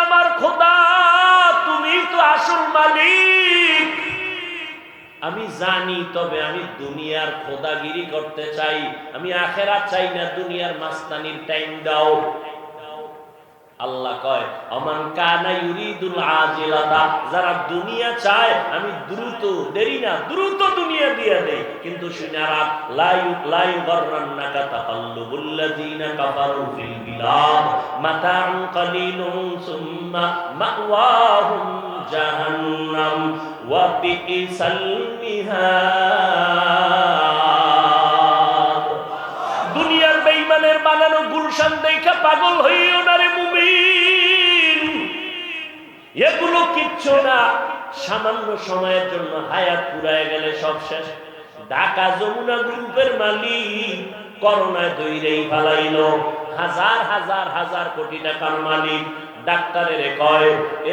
আমার খোদা, তুমি তো আসল মালিক। আমি জানি, তবে আমি দুনিয়ার খোদাগিরি করতে চাই, আমি আখেরাত চাই না, দুনিয়ার মাস্তানির টাইম দাও। আল্লাহ কয় আমান কানা ইউরিদুল আজিলাতা, যারা দুনিয়া চায় আমি দ্রুত, দেরি না, দ্রুত দুনিয়া দিয়ে দেই। কিন্তু শুনারা লা ইউগররান্নাকা তাকাল্লুবুল লাযিনা কাফারু ফিল বিলাদ মাতাউন কালিলুন সুম্মা মাওয়াহুম জাহান্নাম ওয়া বিইসাল মিহাদ। দুনিয়ার বেঈমানের বানানো গুলশান দেখা পাগল হইও না রে মুমিন, এগুলো কিচ্ছু না, সামান্য সময়ের জন্য, হায়াত পুরায় গেলে সব শেষ। ঢাকা যমুনা গ্রুপের মালিক করোনায় দইরেই ফালাইল, হাজার হাজার হাজার কোটি টাকার মালিক। ডাক্তারের কয়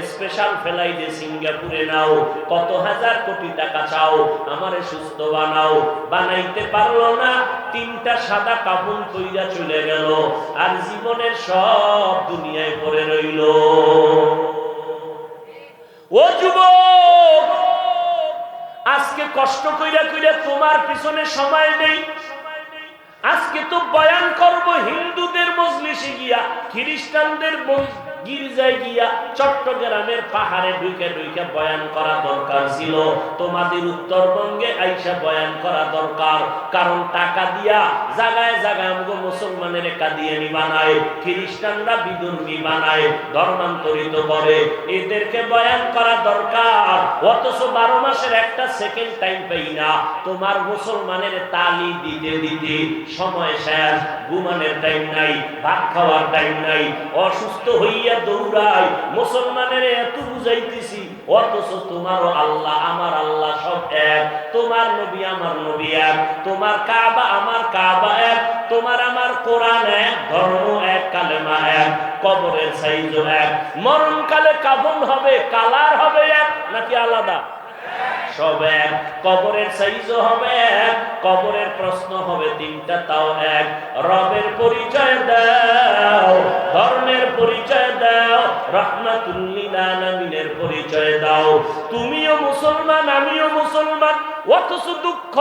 স্পেশাল ফ্লাইটে সিঙ্গাপুরে নাও, কত হাজার কোটি টাকা চাও, আমারে সুস্থ বানাও। বানাইতে পারলো না, 3টা সাদা কাফন কইরা চলে গেল, আর জীবনের সব দুনিয়ায় পড়ে রইল। ও যুবক, আজকে কষ্ট কইরা কইরা তোমার পিছনে সময় নেই। আজকে তো বয়ান করব হিন্দুদের মজলিসে গিয়া, খ্রিস্টানদের গির্জায় গিয়া, চট্টগ্রামের পাহাড়ে ঢুকে ঢুকে বয়ান করা দরকার ছিল। তোমাদের উত্তরবঙ্গে আইসা বয়ান করা দরকার, কারণ টাকা দিয়া জায়গায় জায়গায় আমগো মুসলমানের কাদিয়ানি বানায়, খ্রিস্টানরা বিধর্মী বানায়, ধর্মান্তরিত করে, এদেরকে বয়ান করা দরকার। অথচ 12 মাসের একটা সেকেন্ড টাইম পাই না। তোমার মুসলমানের তালি দিতে দিতে সময় শেষ, ঘুমানোর টাইম নাই, ভাত খাওয়ার টাইম নাই, অসুস্থ হইয়া দৌড়াই। মুসলমানের এত বুঝাইতেছি, অথচ তোমারও আল্লাহ আমার আল্লাহ সব এক, তোমার নবী আমার নবী এক, তোমার কাবা আমার কাবা এক, তোমার আমার কোরআন এক, ধর্ম এক, কালেমা এক, কবরের সাইজ এক, মরণকালে কাফন হবে, কালার হবে এক নাকি আলাদা? সব এক। কবরের সাইজও হবে এক, কবরের প্রশ্ন হবে 3টা, তাও এক। রবের পরিচয় দাও, ধর্মের পরিচয় দাও, রাহমাতুল লিল আলামিনের পরিচয় দাও। তুমিও মুসলমান, আমিও মুসলমান, অথচ দুঃখ,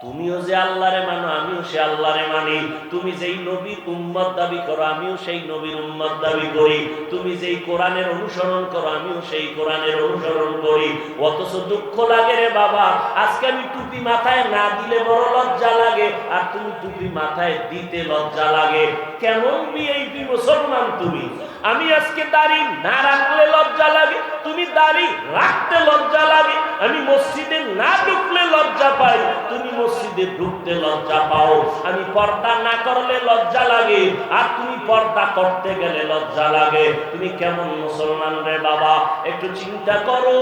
তুমিও যে আল্লাহরে মানো, আমিও সে আল্লাহরে মানি। তুমি যেই নবীর উম্মত দাবি করো, আমিও সেই নবীর উম্মত দাবি করি। তুমি যেই কোরআনের অনুসরণ করো, আমিও সেই কোরআনের অনুসরণ করি। অথচ দুঃখ লাগে রে বাবা, আজকে আমি টুপি মাথায় না দিলে বড় লজ্জা লাগে, আর তুমি টুপি মাথায় দিতে লজ্জা লাগে। কেমন ভিআইপি মুসলমান তুমি! আমি আজকে দাড়ি না রাখলে লজ্জা লাগে, তুমি দাড়ি রাখতে লজ্জা লাগে। আমি মসজিদে না ঢুকলে লজ্জা পাই, তুমি মসজিদে ঢুকতে লজ্জা পাও। আমি পর্দা না করলে লজ্জা লাগে, আর তুমি পর্দা করতে গেলে লজ্জা লাগে। তুমি কেমন মুসলমান রে বাবা! একটু চিন্তা করো।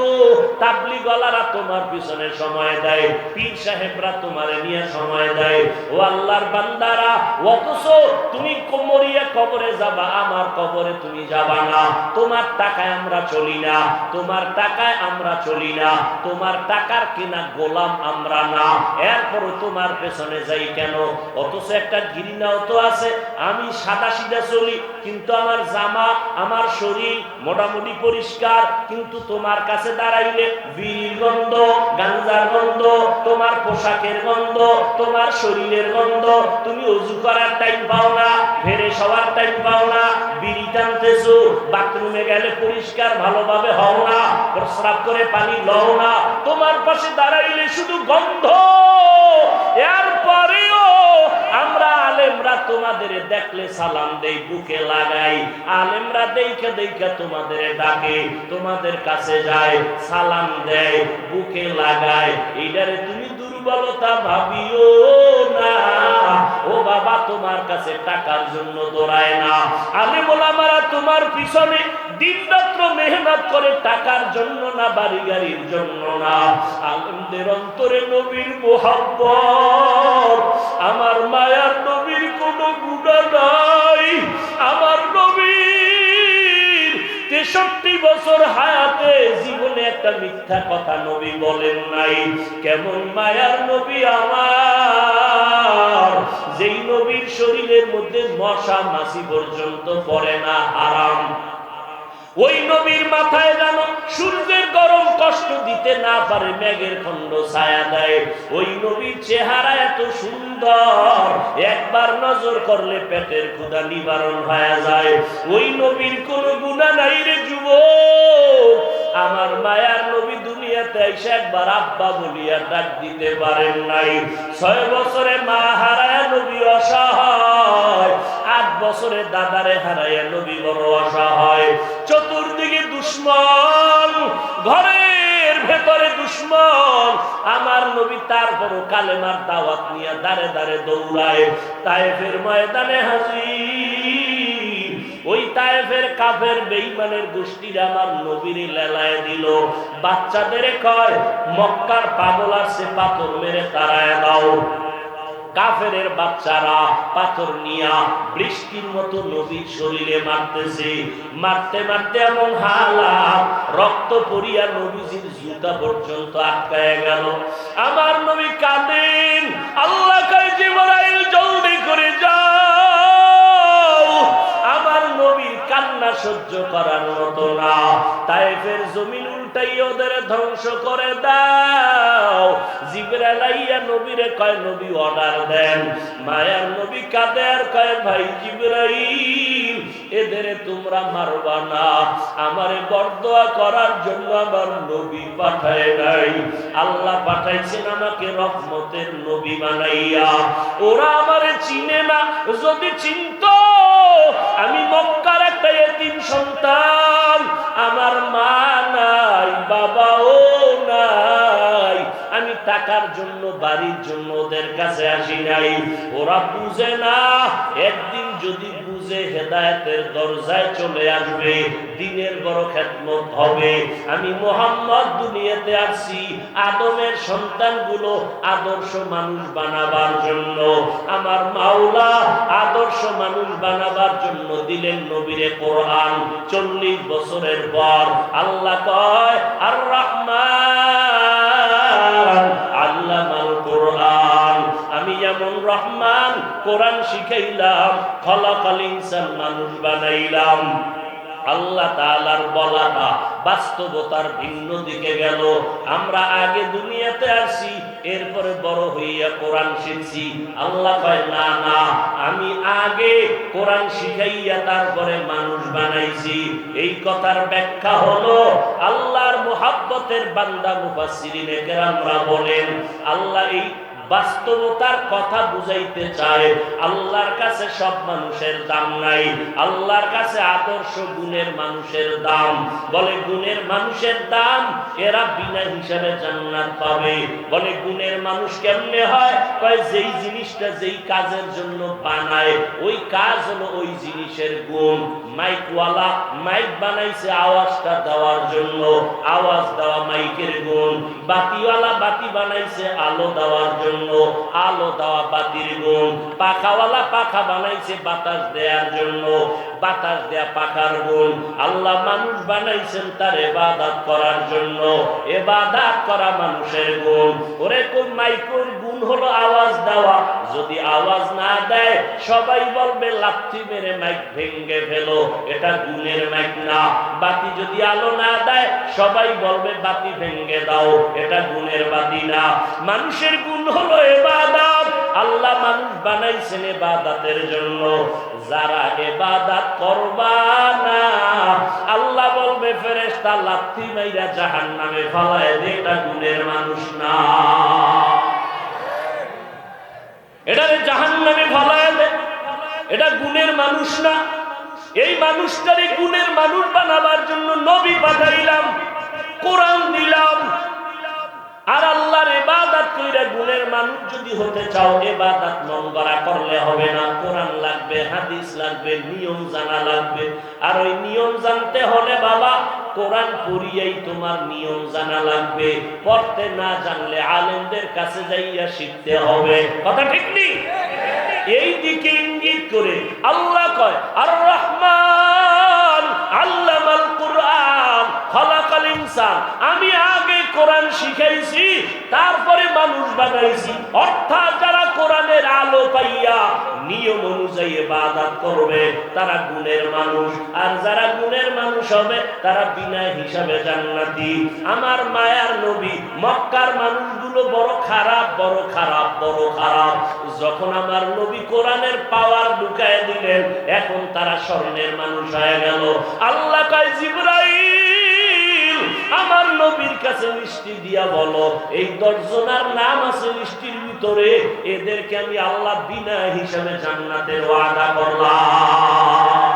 তাবলীগওয়ালারা তোমার পিছনে সময় দেয়, পীর সাহেবরা তোমারে নিয়ে সময় দেয়। ও আল্লাহর বান্দারা, অথচ তুমি মরিয়া কবরে যাবা, আমার কবরে তুমি যাবা না। তোমার টাকায় আমরা চলি না, তোমার টাকায় আমরা চলি না, তোমার টাকার কিনা গোলাম আমরা না। এরপরও তোমার পেছনে যাই কেন? অথচ একটা ঘৃণাও তো আছে। আমি সাদা সিধা চলি, কিন্তু আমার জামা, আমার শরীর মোটামুটি পরিষ্কার, কিন্তু তোমার কাছে দাঁড়াইলে বিড়ির গন্ধ, গাঞ্জার গন্ধ, তোমার পোশাকের গন্ধ, তোমার শরীরের গন্ধ। তুমি ওযু করার টাইম পাও না, ফেরে সবার টাইম পাও না, বিড়ি টানতেছো, বাথরুমে গেলে পরিষ্কার ভালোভাবে হও না, প্রস্রাব করে পানি লও না, তোমার পাশে দাঁড়াইলে শুধু গন্ধ। এরপরেও আমরা আলেমরা তোমাদের দেখলে সালাম দেই, বুকে লাগাই। আলেমরা দেখে দেখে তোমাদের ডাকে, তোমাদের কাছে যায়, সালাম দেয়, বুকে লাগায়। এইটারে তুমি দুর্বলতা ভাবিও না। ও বাবা, তোমার কাছে টাকার জন্য দৌড়ায় না। আলেম ওলামারা তোমার পিছনে দিনরাত্র মেহনত করে টাকার জন্য না, বাড়ি গাড়ির জন্য না। আলেমদের অন্তরে নবীর মোহাব্বত। আমার মায়ার নবীর কোনো গুনাহ নাই। আমার নবীর 63 বছর হায়াতে জীবনে একটা মিথ্যা কথা নবী বলেন নাই। কেমন মায়ার নবী আমার! যেই নবীর শরীরের মধ্যে মশা মাছি পর্যন্ত পড়ে না, হারাম। ওই নবীর মাথায় যেন সূর্যের গরম কষ্ট দিতে না পারে, মেঘের খণ্ড ছায়া দেয়। ওই নবীর চেহারা এত সুন্দর, একবার নজর করলে পেটের ক্ষুধা নিবারণ হয়ে যায়। ওই নবীর কোনো গুনাহ নাই রে যুবক। আমার মায়ার নবী দুনিয়াতে এসে একবার আব্বা বলিয়া ডাক দিতে পারেন নাই। 6 বছরে মা হারায়া নবী অসহায়, 8 বছরে দাদারে হারায়া নবী বড় অসহায়। চতুর্দিকে দুশ্মন, ঘরের ভেতরে দুশ্মন। আমার নবী তারপরও কালেমার দাওয়াত নিয়ে দাঁড়ে দাঁড়ে দৌড়ায়। তায়েফের ময়দানে হাজির। ওই তায়েফের কাফের বেঈমানের গোষ্ঠীরা আমার নবীর লেলায় দিল। বাচ্চাদের কয়, মক্কার পাগল আসছে, পাথর মেরে তাড়ায় দাও। কাফেরের বাচ্চারা পাথর নিয়া বৃষ্টির মতো নবীর শরীরে মারতেছে। মারতে মারতে এমন হালাত, রক্ত পড়িয়া নবীজির জুতা পর্যন্ত আটকায় গেল। আমার নবী কাঁদেন, আল্লাহ কয় জিবরাইল জলদি করে যাও। আমার নবীর কান্না সহ্য করার মতো না। তায়েফের জমিন উল্টাই ওদের ধ্বংস করে দাও। জিবরাইল আইয়া নবীরে কয়, নবী অর্ডার দেন। মায়ার নবী কাঁদে আর কয়, ভাই জিবরাইল, এদের তোমরা মারবা না। আমারে বরদোয়া করার জন্য আমার নবী পাঠায় নাই, আল্লাহ পাঠাইছেন আমাকে রহমতের নবী বানাইয়া। ওরা আমারে চিনে না, যদি চিনতো আমি মক্কার একটা এতিম সন্তান, আমার মা নাই, বাবাও নাই, আমি টাকার জন্য বাড়ির জন্য ওদের কাছে আসি নাই। ওরা বুঝে না, একদিন যদি বুঝে হেদায়েতের দরজায় চলে আসবে, দিনের বড় খেদমত হবে। আমি মুহাম্মদ দুনিয়াতে আসছি আদমের সন্তানগুলো আদর্শ মানুষ বানাবার জন্য। আমার মাওলা আদর্শ মানুষ বানাবার জন্য দিলেন নবীরে কোরআন। 40 বছরের পর আল্লাহ কয়, আর রহমান আল্লামাল কোরআন। আমি যেমন রহমান, কোরআন শিখাইলাম, খলাকাল ইনসান মানুষ বানাইলাম। আল্লাহ তাআলার বলাটা বাস্তবতার ভিন্ন দিকে গেল। আমরা আগে দুনিয়াতে আসি, এরপরে বড় হইয়া কোরআন শিখছি। আল্লাহ কয়, না না, আমি আগে কোরআন শিখাইয়া তারপরে মানুষ বানাইছি। এই কথার ব্যাখ্যা হলো, আল্লাহর মুহাব্বতের বান্দা মুফাসসিরিনে কেরামরা বলেন, আল্লাহ এই বাস্তবতার কথা বুঝাইতে চায়। আল্লাহর কাছে সব মানুষের দাম নাই, আল্লাহর কাছে আদর্শ গুণের মানুষের দাম। বলে গুণের মানুষের দাম, এরা বিনা হিসাবে জান্নাত পাবে। বলে গুণের মানুষ কেমনে হয়? কয়, যেই জিনিসটা যেই কাজের জন্য বানায়, ওই কাজ হলো ওই জিনিসের গুণ। মাইকওয়ালা মাইক বানাইছে আওয়াজটা দেওয়ার জন্য, আওয়াজ দেওয়া মাইকের গুণ। বাতিওয়ালা বাতি বানাইছে আলো দেওয়ার জন্য, আলো দেওয়া বাতির গুণ। পাখাওয়ালা পাখা বানাইছে বাতাস দেওয়ার জন্য, বাতাস দেয়া পাখার গুণ। আল্লাহ মানুষ বানাইছেন তার ইবাদত করার জন্য, ইবাদত করা মানুষের গুণ। ওরে কোন মাইকের গুণ হলো আওয়াজ দেওয়া। যদি আওয়াজ না দেয়, সবাই বলবে লাথি মেরে মাইক ভেঙে ফেলো, এটা গুণের মাইক না। বাতি যদি আলো না দেয়, সবাই বলবে বাতি ভেঙে দাও, এটা গুণের বাতি না। মানুষের গুণ হলো ইবাদত। আল্লাহ মানুষ বানাইছেন ইবাদতের জন্য। যারা ইবাদত করবা না, আল্লাহ বলবে ফেরেশতা লাথি মাইরা জাহান্নামে ফালায় দে, এটা গুণের মানুষ না, এটারে জাহান্নামে ফালায় দে, এটা গুণের মানুষ না। এই মানুষটারে গুণের মানুষ বানাবার জন্য নবী পাঠাইলাম, কোরআন দিলাম। আর আল্লাহর ইবাদত কইরা গুণের মানুষ যদি হতে চাও, ইবাদত মন গড়া করলে হবে না। কোরআন লাগবে, হাদিস লাগবে, নিয়ম জানা লাগবে। আর ওই নিয়ম জানতে হলে বাবা কোরআন পড়িয়াই তোমার নিয়ম জানা লাগবে। পড়তে না জানলে আলেমদের কাছে যাইয়া শিখতে হবে। কথা ঠিক নেই? এই দিকে ইঙ্গিত করে আল্লাহ কয়, আর রহমান আল্লামাল কোরআন খলাকাল ইনসান। আমি আগে কোরআন শিখাইছি, তারপরে মানুষ বানাইছি। অর্থাৎ যারা কোরআনের আলো পাইয়া নিয়ম অনুযায়ী ইবাদত করবে তারা গুণের মানুষ, আর যারা গুণের মানুষ হবে তারা বিনা হিসাবে জান্নাতি। আমার মায়ার নবী মক্কার মানুষগুলো বড় খারাপ, বড় খারাপ, বড় খারাপ। যখন আমার নবী কোরআনের পাওয়ার ঢুকায় দিলেন, এখন তারা স্বর্ণের মানুষ হয়ে গেল। আল্লাহ কয় জিবরাইল আমার নবীর কাছে লিস্টি দিয়া বলো, এই 10 জনের নাম আছে লিস্টির ভিতরে, এদেরকে আমি আল্লাহ বিনা হিসাবে জান্নাতের ওয়াদা করলাম।